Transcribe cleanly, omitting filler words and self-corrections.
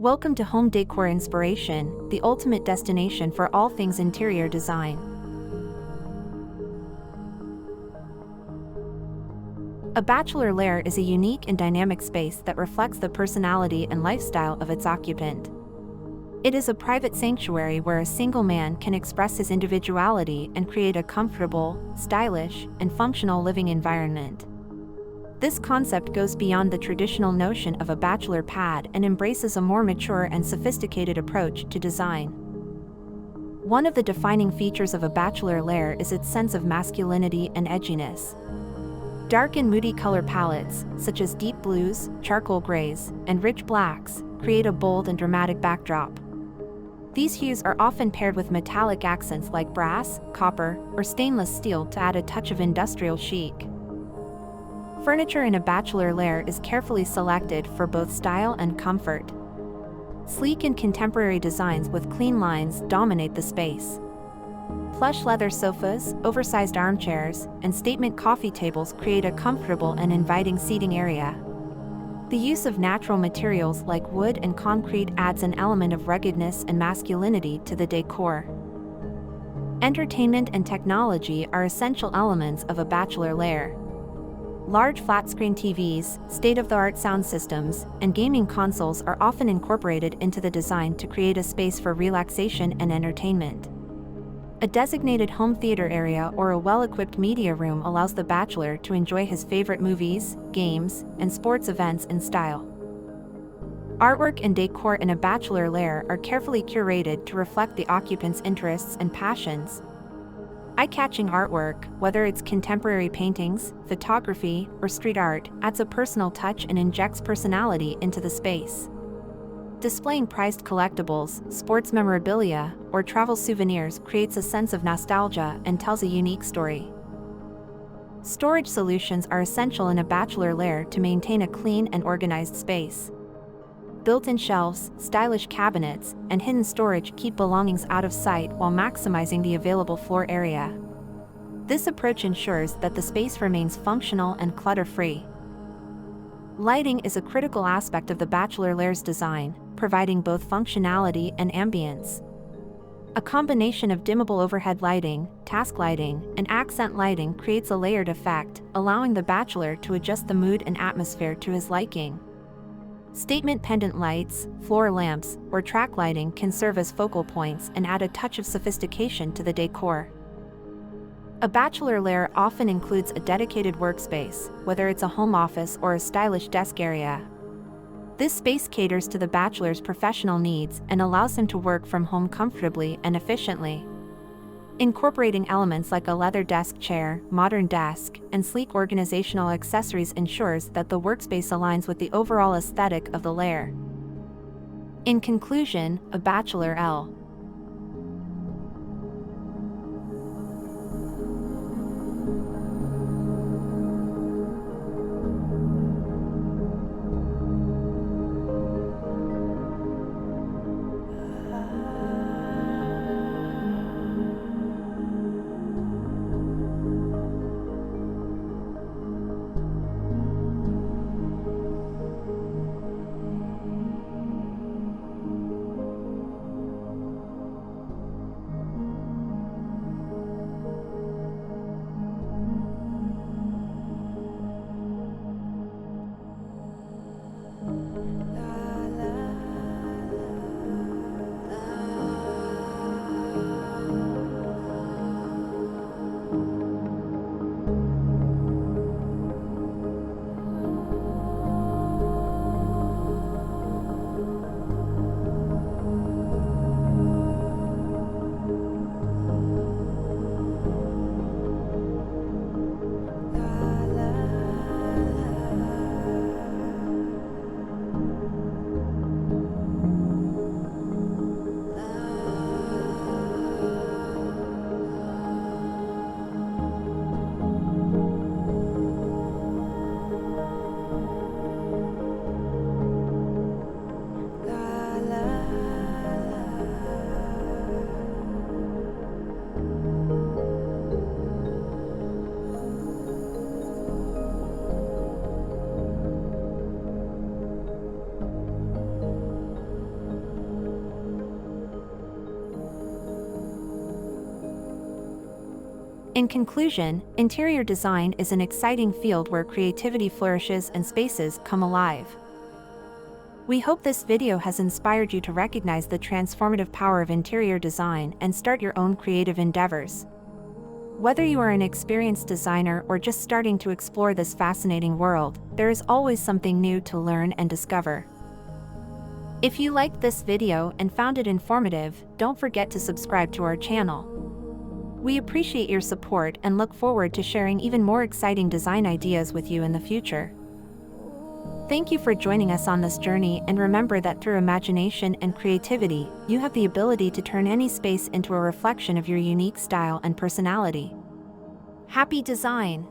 Welcome to Home Decor Inspiration, the ultimate destination for all things interior design. A bachelor lair is a unique and dynamic space that reflects the personality and lifestyle of its occupant. It is a private sanctuary where a single man can express his individuality and create a comfortable, stylish, and functional living environment. This concept goes beyond the traditional notion of a bachelor pad and embraces a more mature and sophisticated approach to design. One of the defining features of a bachelor lair is its sense of masculinity and edginess. Dark and moody color palettes, such as deep blues, charcoal grays, and rich blacks, create a bold and dramatic backdrop. These hues are often paired with metallic accents like brass, copper, or stainless steel to add a touch of industrial chic. Furniture in a bachelor lair is carefully selected for both style and comfort. Sleek and contemporary designs with clean lines dominate the space. Plush leather sofas, oversized armchairs, and statement coffee tables create a comfortable and inviting seating area. The use of natural materials like wood and concrete adds an element of ruggedness and masculinity to the decor. Entertainment and technology are essential elements of a bachelor lair. Large flat-screen TVs, state-of-the-art sound systems, and gaming consoles are often incorporated into the design to create a space for relaxation and entertainment. A designated home theater area or a well-equipped media room allows the bachelor to enjoy his favorite movies, games, and sports events in style. Artwork and decor in a bachelor lair are carefully curated to reflect the occupant's interests and passions. Eye-catching artwork, whether it's contemporary paintings, photography, or street art, adds a personal touch and injects personality into the space. Displaying prized collectibles, sports memorabilia, or travel souvenirs creates a sense of nostalgia and tells a unique story. Storage solutions are essential in a bachelor lair to maintain a clean and organized space. Built-in shelves, stylish cabinets, and hidden storage keep belongings out of sight while maximizing the available floor area. This approach ensures that the space remains functional and clutter-free. Lighting is a critical aspect of the bachelor lair's design, providing both functionality and ambience. A combination of dimmable overhead lighting, task lighting, and accent lighting creates a layered effect, allowing the bachelor to adjust the mood and atmosphere to his liking. Statement pendant lights, floor lamps, or track lighting can serve as focal points and add a touch of sophistication to the decor. A bachelor lair often includes a dedicated workspace, whether it's a home office or a stylish desk area. This space caters to the bachelor's professional needs and allows him to work from home comfortably and efficiently. Incorporating elements like a leather desk chair, modern desk, and sleek organizational accessories ensures that the workspace aligns with the overall aesthetic of the lair. In conclusion, a bachelor L. In conclusion, interior design is an exciting field where creativity flourishes and spaces come alive. We hope this video has inspired you to recognize the transformative power of interior design and start your own creative endeavors. Whether you are an experienced designer or just starting to explore this fascinating world, there is always something new to learn and discover. If you liked this video and found it informative, don't forget to subscribe to our channel. We appreciate your support and look forward to sharing even more exciting design ideas with you in the future. Thank you for joining us on this journey, and remember that through imagination and creativity, you have the ability to turn any space into a reflection of your unique style and personality. Happy design!